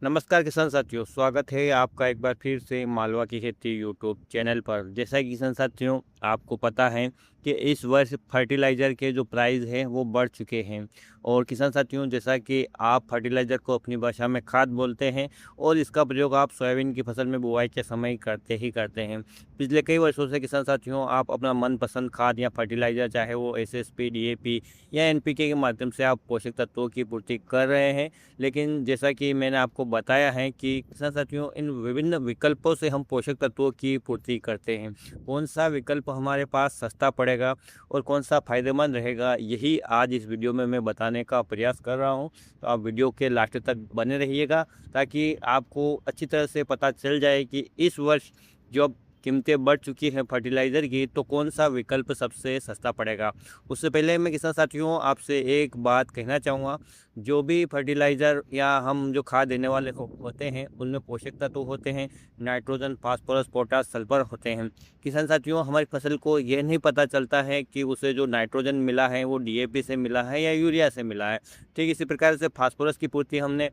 नमस्कार किसान साथियों, स्वागत है आपका एक बार फिर से मालवा की खेती यूट्यूब चैनल पर। जैसा कि किसान साथियों आपको पता है कि इस वर्ष फर्टिलाइज़र के जो प्राइस हैं वो बढ़ चुके हैं। और किसान साथियों, जैसा कि आप फर्टिलाइज़र को अपनी भाषा में खाद बोलते हैं और इसका प्रयोग आप सोयाबीन की फसल में बुआई के समय करते ही करते हैं। पिछले कई वर्षों से किसान साथियों आप अपना मनपसंद खाद या फर्टिलाइज़र, चाहे वो एसएसपी, डीएपी या एनपीके के माध्यम से आप पोषक तत्वों की पूर्ति कर रहे हैं। लेकिन जैसा कि मैंने आपको बताया है कि किसान साथियों, इन विभिन्न विकल्पों से हम पोषक तत्वों की पूर्ति करते हैं। कौन सा विकल्प हमारे पास सस्ता पड़ेगा और कौन सा फ़ायदेमंद रहेगा, यही आज इस वीडियो में मैं बताने का प्रयास कर रहा हूं। तो आप वीडियो के लास्ट तक बने रहिएगा ताकि आपको अच्छी तरह से पता चल जाए कि इस वर्ष जो अब कीमतें बढ़ चुकी हैं फर्टिलाइज़र की, तो कौन सा विकल्प सबसे सस्ता पड़ेगा। उससे पहले मैं किसान साथियों आपसे एक बात कहना चाहूँगा। जो भी फर्टिलाइज़र या हम जो खाद देने वाले होते हैं उनमें पोषक तत्व होते हैं, नाइट्रोजन, फास्फोरस, पोटास, सल्फर होते हैं। किसान साथियों, हमारी फसल को ये नहीं पता चलता है कि उसे जो नाइट्रोजन मिला है वो डीएपी से मिला है या यूरिया से मिला है। ठीक इसी प्रकार से फास्फोरस की पूर्ति हमने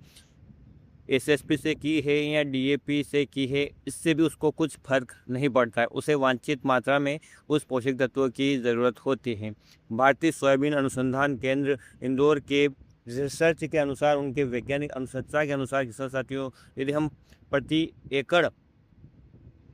एसएसपी से की है या डीएपी से की है, इससे भी उसको कुछ फर्क नहीं पड़ता है। उसे वांछित मात्रा में उस पोषक तत्वों की ज़रूरत होती है। भारतीय सोयाबीन अनुसंधान केंद्र इंदौर के रिसर्च के अनुसार, उनके वैज्ञानिक अनुशंसा के अनुसार किसान साथियों, यदि हम प्रति एकड़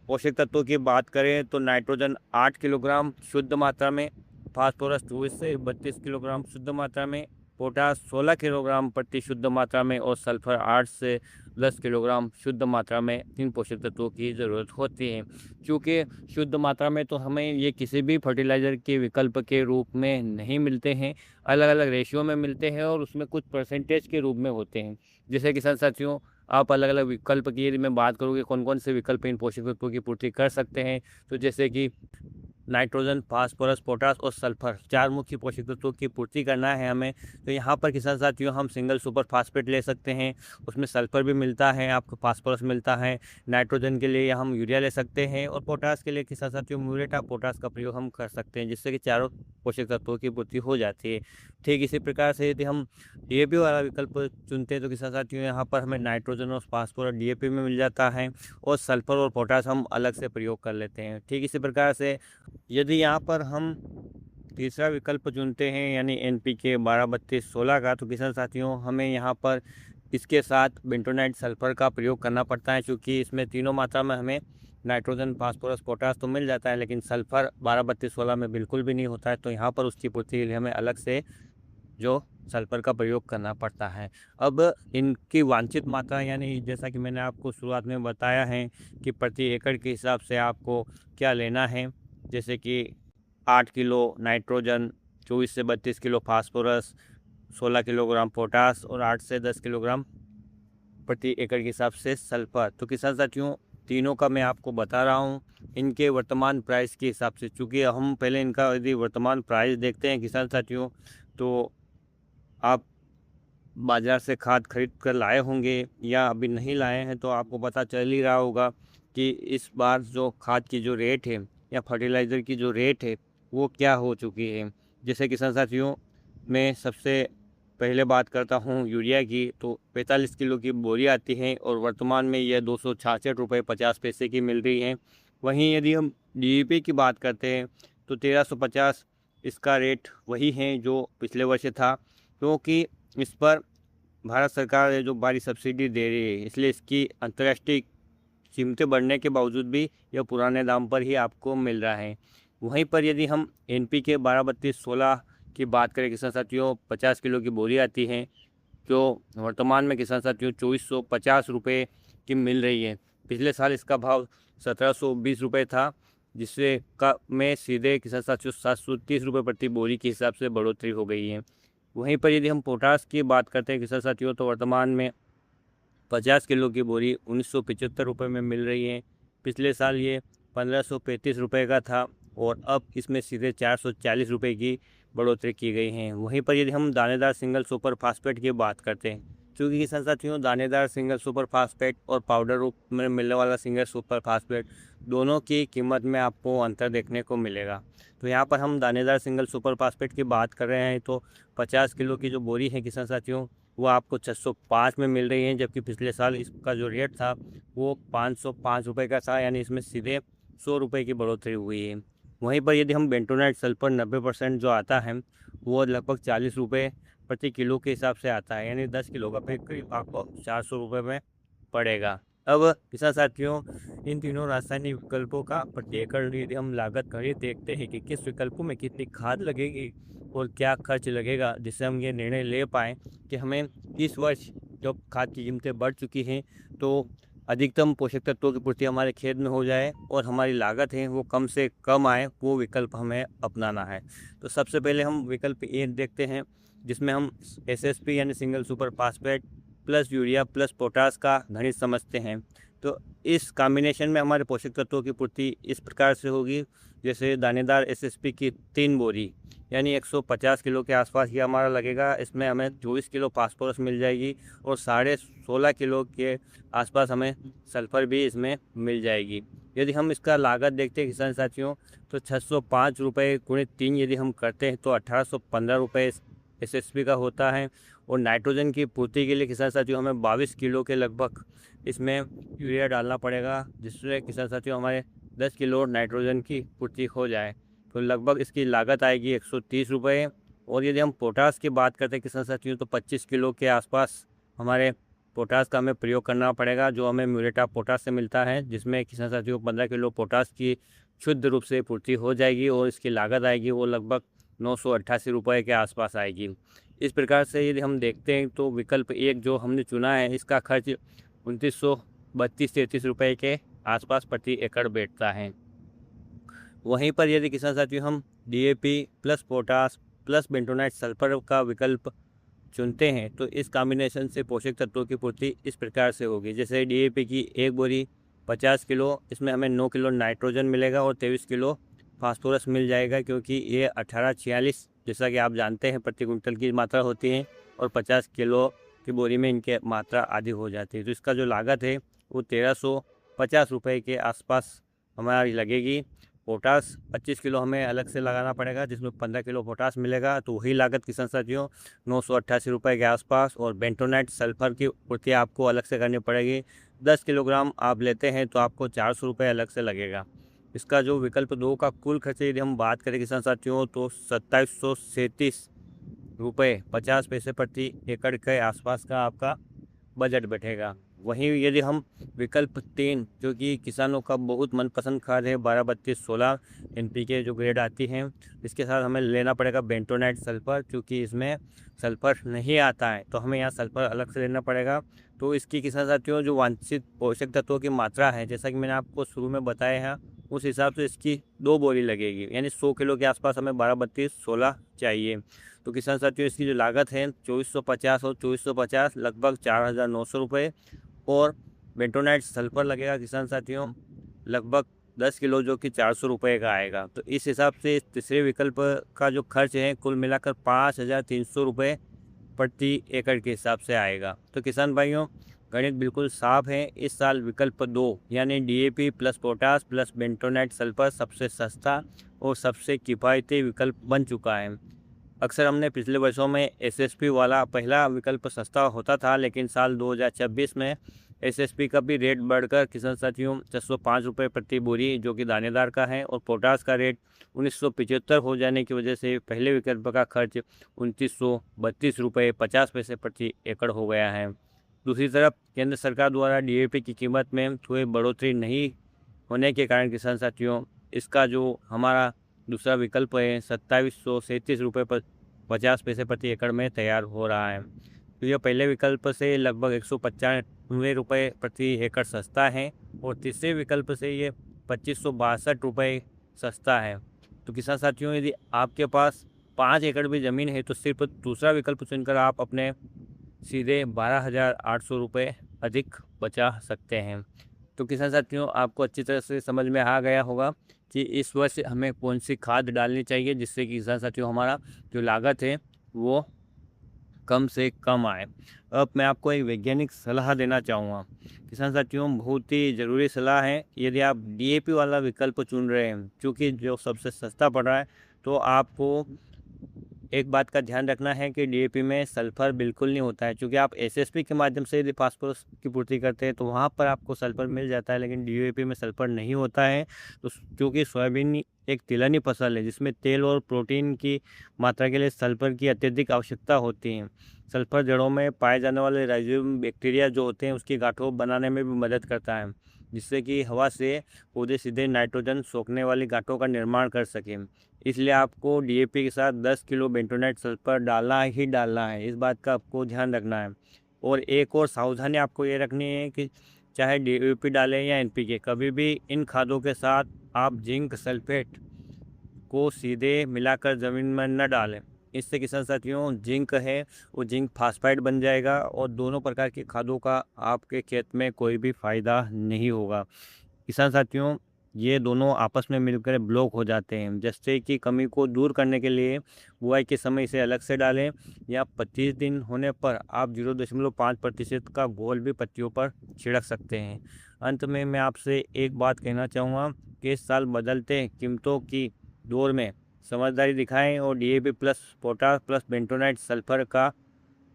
पोषक तत्वों की बात करें तो नाइट्रोजन 8 किलोग्राम शुद्ध मात्रा में, फास्फोरस 24 से 32 किलोग्राम शुद्ध मात्रा में, पोटास 16 किलोग्राम प्रति शुद्ध मात्रा में और सल्फर 8 से 10 किलोग्राम शुद्ध मात्रा में इन पोषक तत्वों की ज़रूरत होती है। क्योंकि शुद्ध मात्रा में तो हमें ये किसी भी फर्टिलाइज़र के विकल्प के रूप में नहीं मिलते हैं, अलग अलग रेशियो में मिलते हैं और उसमें कुछ परसेंटेज के रूप में होते हैं। जैसे किसान साथियों, आप अलग अलग विकल्प की यदि मैं बात करूँ कि कौन कौन से विकल्प इन पोषक तत्वों की पूर्ति कर सकते हैं, तो जैसे कि नाइट्रोजन, फास्फोरस, पोटास और सल्फर, 4 मुख्य पोषक तत्वों की पूर्ति करना है हमें। तो यहाँ पर किसान साथियों हम सिंगल सुपर फास्फेट ले सकते हैं, उसमें सल्फर भी मिलता है, आपको फास्फोरस मिलता है। नाइट्रोजन के लिए हम यूरिया ले सकते हैं और पोटास के लिए किसान साथियों म्यूरेट ऑफ पोटास का प्रयोग हम कर सकते हैं, जिससे कि चारों पोषक तत्वों की पूर्ति हो जाती है। ठीक इसी प्रकार से यदि हम डीएपी वाला विकल्प चुनते हैं तो किसान साथियों यहाँ पर हमें नाइट्रोजन और फास्फोरस डीएपी में मिल जाता है और सल्फर और पोटास हम अलग से प्रयोग कर लेते हैं। ठीक इसी प्रकार से यदि यहाँ पर हम तीसरा विकल्प चुनते हैं यानी एनपीके 12-32-16 का, तो किसान साथियों हमें यहाँ पर इसके साथ बेंटोनाइट सल्फर का प्रयोग करना पड़ता है, क्योंकि इसमें तीनों मात्रा में हमें नाइट्रोजन, फास्फोरस, पोटास तो मिल जाता है, लेकिन सल्फर 12-32-16 में बिल्कुल भी नहीं होता है। तो यहाँ पर उसकी पूर्ति के लिए हमें अलग से जो सल्फर का प्रयोग करना पड़ता है। अब इनकी वांछित मात्रा, यानी जैसा कि मैंने आपको शुरुआत में बताया है कि प्रति एकड़ के हिसाब से आपको क्या लेना है। जैसे कि 8 किलो नाइट्रोजन, 24 से 32 किलो फास्फोरस, 16 किलोग्राम पोटास और 8 से 10 किलोग्राम प्रति एकड़ के हिसाब से सल्फर। तो किसान साथियों, तीनों का मैं आपको बता रहा हूँ इनके वर्तमान प्राइस के हिसाब से। चूँकि हम पहले इनका यदि वर्तमान प्राइस देखते हैं किसान साथियों, तो आप बाज़ार से खाद खरीद कर लाए होंगे या अभी नहीं लाए हैं, तो आपको पता चल ही रहा होगा कि इस बार जो खाद की जो रेट है या फर्टिलाइज़र की जो रेट है वो क्या हो चुकी है। जैसे किसान साथियों, मैं सबसे पहले बात करता हूँ यूरिया की, तो 45 किलो की बोरी आती है और वर्तमान में यह 266 रुपये 50 पैसे की मिल रही है। वहीं यदि हम डीएपी की बात करते हैं तो 1350 इसका रेट वही है जो पिछले वर्ष था, क्योंकि इस पर भारत सरकार है जो भारी सब्सिडी दे रही है, इसलिए इसकी अंतर्राष्ट्रीय कीमतें बढ़ने के बावजूद भी यह पुराने दाम पर ही आपको मिल रहा है। वहीं पर यदि हम एनपीके 12-32-16 की बात करें किसान साथियों, 50 किलो की बोरी आती है जो वर्तमान में किसान साथियों 2450 रुपये की मिल रही है। पिछले साल इसका भाव 1720 रुपये था, जिससे का में सीधे किसान साथियों 730 रुपये प्रति बोरी के हिसाब से बढ़ोतरी हो गई है। वहीं पर यदि हम पोटास की बात करते हैं किसान साथियों, तो वर्तमान में 50 किलो की बोरी 1975 रुपये में मिल रही है। पिछले साल ये 1535 रुपये का था और अब इसमें सीधे 440 रुपये की बढ़ोतरी की गई है। वहीं पर यदि हम दानेदार सिंगल सुपर फास्फेट की बात करते हैं, क्योंकि किसान साथियों दानेदार सिंगल सुपर फास्फेट और पाउडर रूप में मिलने वाला सिंगल सुपर फास्फेट, दोनों की कीमत में आपको अंतर देखने को मिलेगा। तो यहाँ पर हम दानेदार सिंगल सुपर फास्फेट की बात कर रहे हैं तो 50 किलो की जो बोरी है किसान साथियों, वो आपको 605 में मिल रही हैं, जबकि पिछले साल इसका जो रेट था वो 505 रुपये का था, यानी इसमें सीधे 100 रुपये की बढ़ोतरी हुई है। वहीं पर यदि हम बेंटोनाइट सल्फर 90% जो आता है वो लगभग 40 रुपये प्रति किलो के हिसाब से आता है, यानी 10 किलो का पैक करीब आपको 400 रुपये में पड़ेगा। अब किसान साथियों, इन तीनों रासायनिक विकल्पों का प्रति एकड़ यदि हम लागत करें, देखते हैं कि किस विकल्पों में कितनी खाद लगेगी और क्या खर्च लगेगा, जिससे हम ये निर्णय ले पाएँ कि हमें इस वर्ष जब खाद की कीमतें बढ़ चुकी हैं तो अधिकतम पोषक तत्वों की पूर्ति हमारे खेत में हो जाए और हमारी लागत है वो कम से कम आए, वो विकल्प हमें अपनाना है। तो सबसे पहले हम विकल्प ए देखते हैं, जिसमें हम एसएसपी यानी single super phosphate plus urea plus potash का घनिष्ठ समझते हैं। तो इस कॉम्बिनेशन में हमारे पोषक तत्वों की पूर्ति इस प्रकार से होगी, जैसे दानेदार एसएसपी की 3 बोरी यानी 150 किलो के आसपास ये हमारा लगेगा। इसमें हमें 24 किलो फास्फोरस मिल जाएगी और 16.5 किलो के आसपास हमें सल्फर भी इसमें मिल जाएगी। यदि हम इसका लागत देखते हैं किसान साथियों, तो 605 रुपये गुणित 3 यदि हम करते हैं तो 1815 रुपये एसएसपी का होता है। और नाइट्रोजन की पूर्ति के लिए किसान साथियों हमें 22 किलो के लगभग इसमें यूरिया डालना पड़ेगा, जिससे किसान साथियों हमारे 10 किलो नाइट्रोजन की पूर्ति हो जाए। तो लगभग इसकी लागत आएगी 130 रुपये। और यदि हम पोटास की बात करते हैं किसान साथियों, तो 25 किलो के आसपास हमारे पोटास का हमें प्रयोग करना पड़ेगा, जो हमें म्यूरेट ऑफ पोटास से मिलता है, जिसमें किसान साथियों 15 किलो पोटास की शुद्ध रूप से पूर्ति हो जाएगी और इसकी लागत आएगी वो लगभग 988 रुपये के आसपास आएगी। इस प्रकार से यदि हम देखते हैं तो विकल्प एक जो हमने चुना है इसका खर्च 2932-33 रुपये के आसपास प्रति एकड़ बैठता है। वहीं पर यदि किसान साथियों हम DAP plus potash plus bentonite sulphur का विकल्प चुनते हैं तो इस कॉम्बिनेशन से पोषक तत्वों की पूर्ति इस प्रकार से होगी, जैसे डीएपी की एक बोरी 50 किलो, इसमें हमें 9 किलो नाइट्रोजन मिलेगा और 23 किलो फास्फोरस मिल जाएगा, क्योंकि ये 1846 जैसा कि आप जानते हैं प्रति कुंटल की मात्रा होती है और 50 किलो की बोरी में इनकी मात्रा आधी हो जाती है। तो इसका जो लागत है वो 1350 रुपये के आसपास हमारी लगेगी। पोटास 25 किलो हमें अलग से लगाना पड़ेगा, जिसमें 15 किलो पोटास मिलेगा, तो वही लागत किसान साथियों 988 रुपये के आसपास। और बेंटोनाइट सल्फर की पूर्ति आपको अलग से करनी पड़ेगी। 10 किलोग्राम आप लेते हैं तो आपको 400 रुपये अलग से लगेगा। इसका जो विकल्प 2 का कुल खर्च यदि हम बात करें किसान साथियों, तो 2737 रुपये 50 पैसे प्रति एकड़ के आसपास का आपका बजट बैठेगा। वहीं यदि हम विकल्प 3 जो कि किसानों का बहुत मनपसंद खाद है 12-32-16 एनपीके जो ग्रेड आती हैं, इसके साथ हमें लेना पड़ेगा बेंटोनाइट सल्फर, क्योंकि इसमें सल्फर नहीं आता है तो हमें यहाँ सल्फर अलग से लेना पड़ेगा। तो इसकी किसान साथियों जो वांछित पोषक तत्वों की मात्रा है, जैसा कि मैंने आपको शुरू में बताया है, उस हिसाब से इसकी 2 बोरी लगेगी, यानी 100 किलो के आसपास हमें 12-32-16 चाहिए। तो किसान साथियों इसकी जो लागत है 2450 और 2450 लगभग 4900 रुपये। और बेंटोनाइट सल्फर लगेगा किसान साथियों लगभग 10 किलो, जो कि 400 रुपये का आएगा। तो इस हिसाब से इस तीसरे विकल्प का जो खर्च है कुल मिलाकर 5300 रुपये प्रति एकड़ के हिसाब से आएगा। तो किसान भाइयों, गणित बिल्कुल साफ है। इस साल विकल्प 2 यानी DAP plus potash plus bentonite sulphur सबसे सस्ता और सबसे किफ़ायती विकल्प बन चुका है। अक्सर हमने पिछले वर्षों में एसएसपी वाला पहला विकल्प सस्ता होता था, लेकिन साल 2026 में एसएसपी का भी रेट बढ़कर किसान साथियों 605 रुपये प्रति बोरी जो कि दानेदार का है, और पोटास का रेट 1975 हो जाने की वजह से पहले विकल्प का खर्च 2932 रुपये 50 पैसे प्रति एकड़ हो गया है। दूसरी तरफ केंद्र सरकार द्वारा डीएपी की कीमत में कोई बढ़ोतरी नहीं होने के कारण किसान साथियों इसका जो हमारा दूसरा विकल्प है 2737 रुपये पर 50 पैसे प्रति एकड़ में तैयार हो रहा है। तो यह पहले विकल्प से लगभग 195 रुपये प्रति एकड़ सस्ता है और तीसरे विकल्प से ये 2562 रुपये सस्ता है। तो किसान साथियों, यदि आपके पास 5 एकड़ भी ज़मीन है तो सिर्फ दूसरा विकल्प चुनकर आप अपने सीधे 12,800 रुपये अधिक बचा सकते हैं। तो किसान साथियों, आपको अच्छी तरह से समझ में आ गया होगा कि इस वर्ष हमें कौन सी खाद डालनी चाहिए, जिससे कि किसान साथियों हमारा जो लागत है वो कम से कम आए। अब मैं आपको एक वैज्ञानिक सलाह देना चाहूँगा किसान साथियों, बहुत ही ज़रूरी सलाह है। यदि आप डीएपी वाला विकल्प चुन रहे हैं, क्योंकि जो सबसे सस्ता पड़ रहा है, तो आपको एक बात का ध्यान रखना है कि डीएपी में सल्फर बिल्कुल नहीं होता है, क्योंकि आप एसएसपी के माध्यम से यदि फास्फोरस की पूर्ति करते हैं तो वहाँ पर आपको सल्फर मिल जाता है, लेकिन डीएपी में सल्फर नहीं होता है। तो क्योंकि सोयाबीन एक तिलहनी फसल है जिसमें तेल और प्रोटीन की मात्रा के लिए सल्फर की अत्यधिक आवश्यकता होती है। सल्फर जड़ों में पाए जाने वाले राइजोबियम बैक्टीरिया जो होते हैं उसकी गांठों बनाने में भी मदद करता है, जिससे कि हवा से पौधे सीधे नाइट्रोजन सोखने वाली गांठों का निर्माण कर सकें। इसलिए आपको डीएपी के साथ 10 किलो बेंटोनेट सल्फर डालना ही डालना है, इस बात का आपको ध्यान रखना है। और एक और सावधानी आपको ये रखनी है कि चाहे डीएपी डालें या एनपीके, कभी भी इन खादों के साथ आप जिंक सल्फेट को सीधे मिलाकर ज़मीन में न डालें। इससे किसान साथियों जिंक है वो जिंक फास्फाइड बन जाएगा और दोनों प्रकार की खादों का आपके खेत में कोई भी फ़ायदा नहीं होगा। किसान साथियों ये दोनों आपस में मिलकर ब्लॉक हो जाते हैं, जिससे कि कमी को दूर करने के लिए बुआई के समय इसे अलग से डालें, या 25 दिन होने पर आप 0.5% का घोल भी पत्तियों पर छिड़क सकते हैं। अंत में मैं आपसे एक बात कहना चाहूँगा कि इस साल बदलते कीमतों की दौर में समझदारी दिखाएं और DAP plus potash plus bentonite sulphur का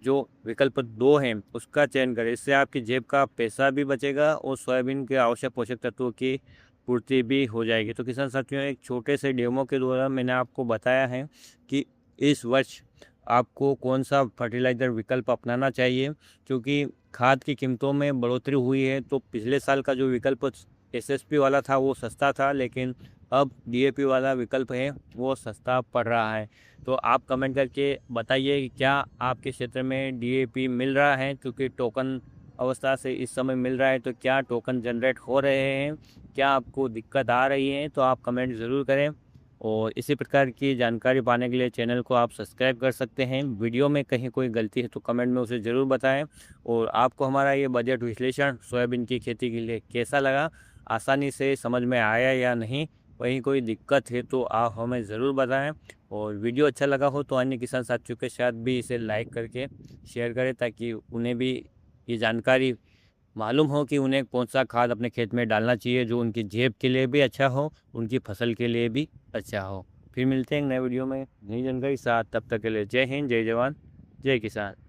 जो विकल्प 2 है उसका चयन करें। इससे आपकी जेब का पैसा भी बचेगा और सोयाबीन के आवश्यक पोषक तत्वों की पूर्ति भी हो जाएगी। तो किसान साथियों एक छोटे से डेमो के द्वारा मैंने आपको बताया है कि इस वर्ष आपको कौन सा फर्टिलाइज़र विकल्प अपनाना चाहिए, क्योंकि खाद की कीमतों में बढ़ोतरी हुई है। तो पिछले साल का जो विकल्प एसएसपी वाला था वो सस्ता था, लेकिन अब डीएपी वाला विकल्प है वो सस्ता पड़ रहा है। तो आप कमेंट करके बताइए कि क्या आपके क्षेत्र में डीएपी मिल रहा है, क्योंकि टोकन अवस्था से इस समय मिल रहा है। तो क्या टोकन जनरेट हो रहे हैं, क्या आपको दिक्कत आ रही है, तो आप कमेंट ज़रूर करें। और इसी प्रकार की जानकारी पाने के लिए चैनल को आप सब्सक्राइब कर सकते हैं। वीडियो में कहीं कोई गलती है तो कमेंट में उसे ज़रूर बताएं। और आपको हमारा ये बजट विश्लेषण सोयाबीन की खेती के लिए कैसा लगा, आसानी से समझ में आया या नहीं, वहीं कोई दिक्कत है तो आप हमें ज़रूर बताएं। और वीडियो अच्छा लगा हो तो अन्य किसान साथियों के साथ भी इसे लाइक करके शेयर करें, ताकि उन्हें भी ये जानकारी मालूम हो कि उन्हें कौन सा खाद अपने खेत में डालना चाहिए जो उनकी जेब के लिए भी अच्छा हो, उनकी फसल के लिए भी अच्छा हो। फिर मिलते हैं एक नए वीडियो में नई जानकारी के साथ, तब तक के लिए जय हिंद, जय जवान, जय किसान।